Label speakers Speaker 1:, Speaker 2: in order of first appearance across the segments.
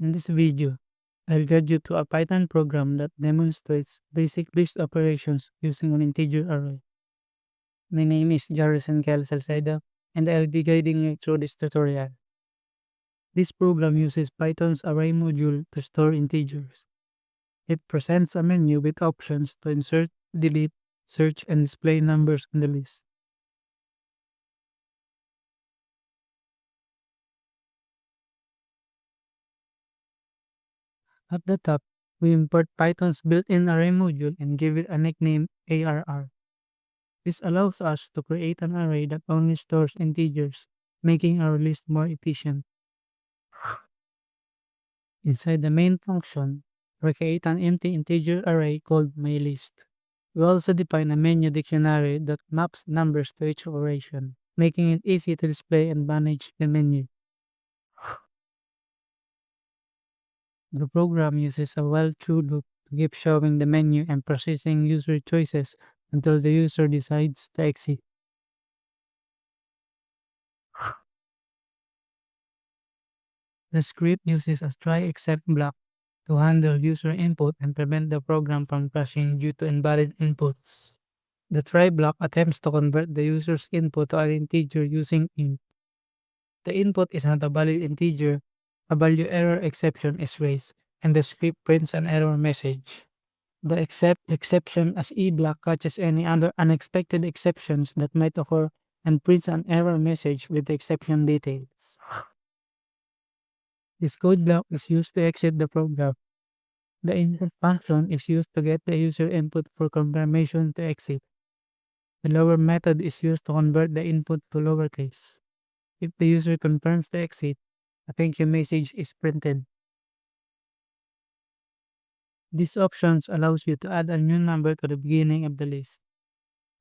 Speaker 1: In this video, I'll guide you to a Python program that demonstrates basic list operations using an integer array. My name is Jarrison Kel Salcedo, and I'll be guiding you through this tutorial. This program uses Python's array module to store integers. It presents a menu with options to insert, delete, search, and display numbers in the list. At the top, we import Python's built-in array module and give it a nickname ARR. This allows us to create an array that only stores integers, making our list more efficient. Inside the main function, we create an empty integer array called myList. We also define a menu dictionary that maps numbers to each operation, making it easy to display and manage the menu. The program uses a while-true loop to keep showing the menu and processing user choices until the user decides to exit. The script uses a try except block to handle user input and prevent the program from crashing due to invalid inputs. The try block attempts to convert the user's input to an integer using int. The input is not a valid integer, a value error exception is raised, and the script prints an error message. The except exception as E block catches any other unexpected exceptions that might occur and prints an error message with the exception details. This code block is used to exit the program. The input function is used to get the user input for confirmation to exit. The lower method is used to convert the input to lowercase. If the user confirms the exit, a thank you message is printed. These options allows you to add a new number to the beginning of the list.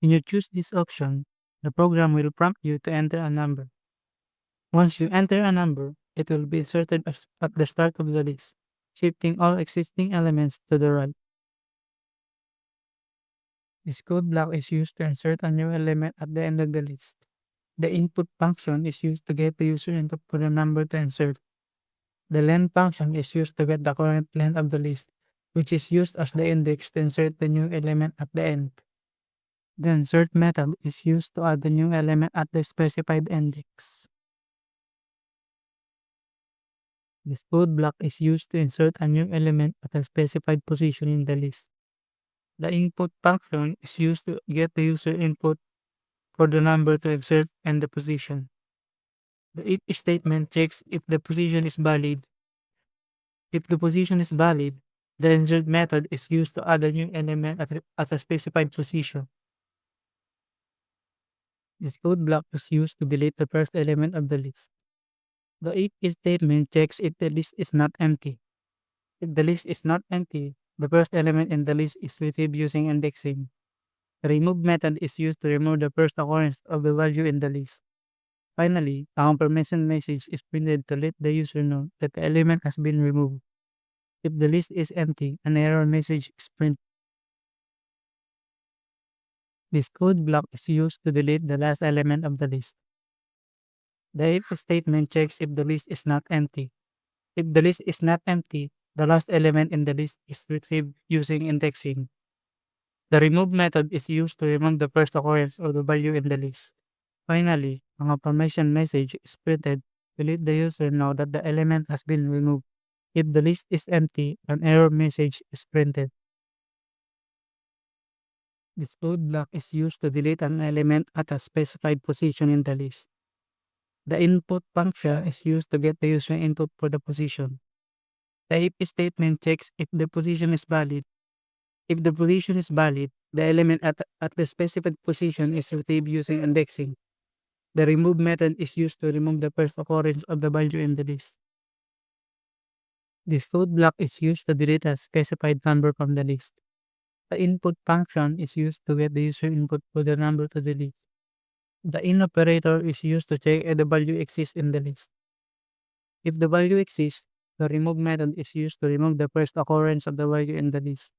Speaker 1: When you choose this option, the program will prompt you to enter a number. Once you enter a number, it will be inserted at the start of the list, shifting all existing elements to the right. This code block is used to insert a new element at the end of the list. The input function is used to get the user input for the number to insert. The len function is used to get the current length of the list, which is used as the index to insert the new element at the end. The insert method is used to add the new element at the specified index. This code block is used to insert a new element at a specified position in the list. The input function is used to get the user input for the number to insert and the position. The if statement checks if the position is valid. If the position is valid, the insert method is used to add a new element at a specified position. This code block is used to delete the first element of the list. The if statement checks if the list is not empty. If the list is not empty, the first element in the list is retrieved using indexing. The remove method is used to remove the first occurrence of the value in the list. Finally, a confirmation message is printed to let the user know that the element has been removed. If the list is empty, an error message is printed. This code block is used to delete the last element of the list. The if statement checks if the list is not empty. If the list is not empty, the last element in the list is retrieved using indexing. The remove method is used to remove the first occurrence of the value in the list. Finally, a confirmation message is printed to let the user know that the element has been removed. If the list is empty, an error message is printed. This code block is used to delete an element at a specified position in the list. The input function is used to get the user input for the position. The if statement checks if the position is valid. If the position is valid, the element at the specified position is retrieved using indexing. The remove method is used to remove the first occurrence of the value in the list. This code block is used to delete a specified number from the list. The input function is used to get the user input for the number to the list. The in operator is used to check if the value exists in the list. If the value exists, the remove method is used to remove the first occurrence of the value in the list.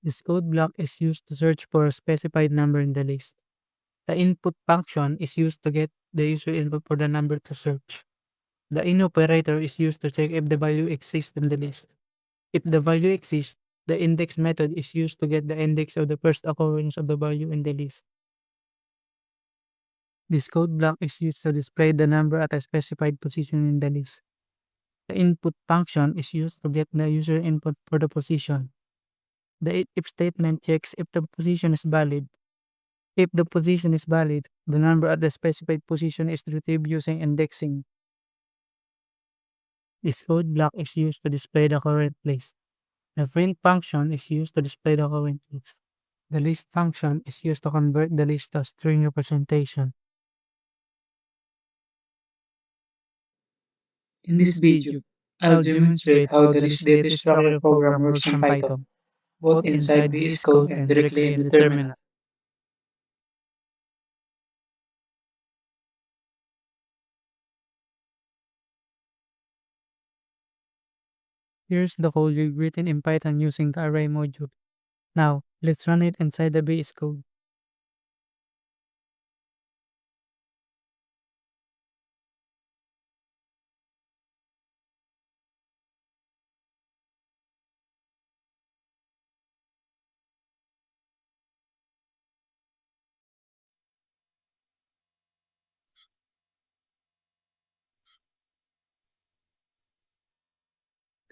Speaker 1: This code block is used to search for a specified number in the list. The input function is used to get the user input for the number to search. The in operator is used to check if the value exists in the list. If the value exists, the index method is used to get the index of the first occurrence of the value in the list. This code block is used to display the number at a specified position in the list. The input function is used to get the user input for the position. The if statement checks if the position is valid. If the position is valid, the number at the specified position is retrieved using indexing. This code block is used to display the current list. The print function is used to display the current list. The list function is used to convert the list to string representation. In this video, I'll demonstrate how the list data structure program works in Python, both inside VS Code and directly in the terminal. Here's the code we've written in Python using the array module. Now, let's run it inside the VS Code.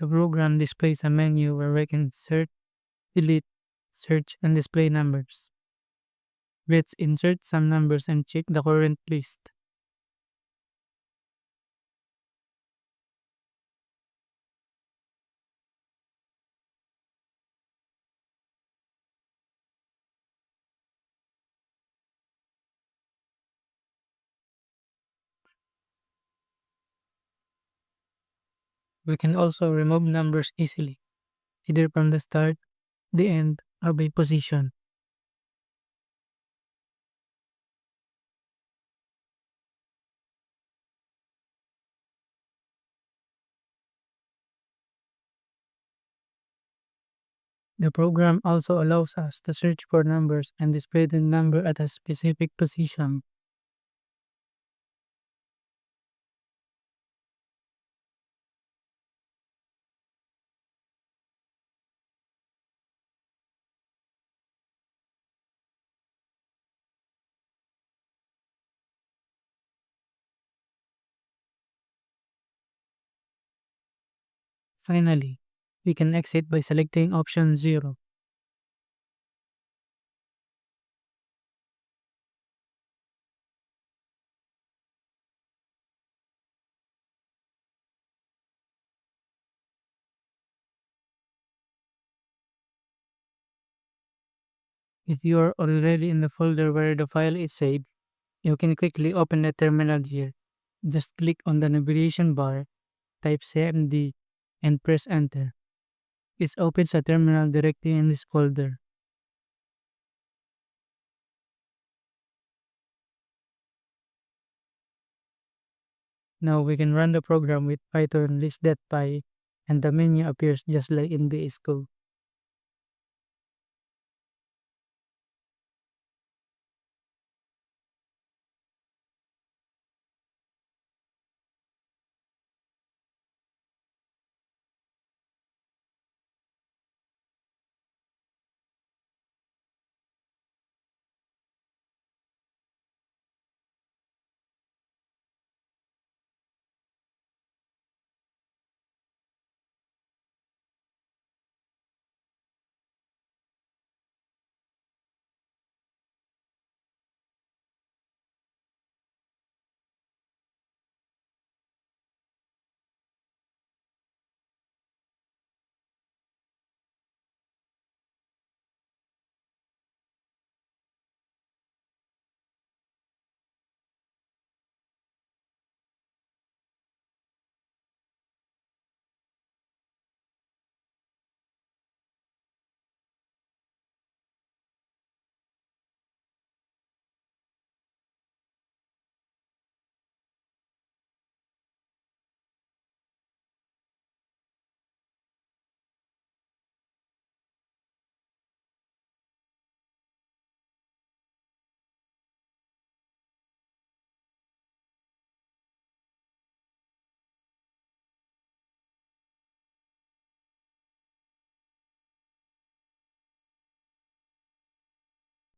Speaker 1: The program displays a menu where we can insert, delete, search, and display numbers. Let's insert some numbers and check the current list. We can also remove numbers easily, either from the start, the end, or by position. The program also allows us to search for numbers and display the number at a specific position. Finally, we can exit by selecting option 0. If you are already in the folder where the file is saved, you can quickly open the terminal here. Just click on the navigation bar, type cmd, and press enter. It opens a terminal directly in this folder. Now we can run the program with python list.py and the menu appears just like in VS Code.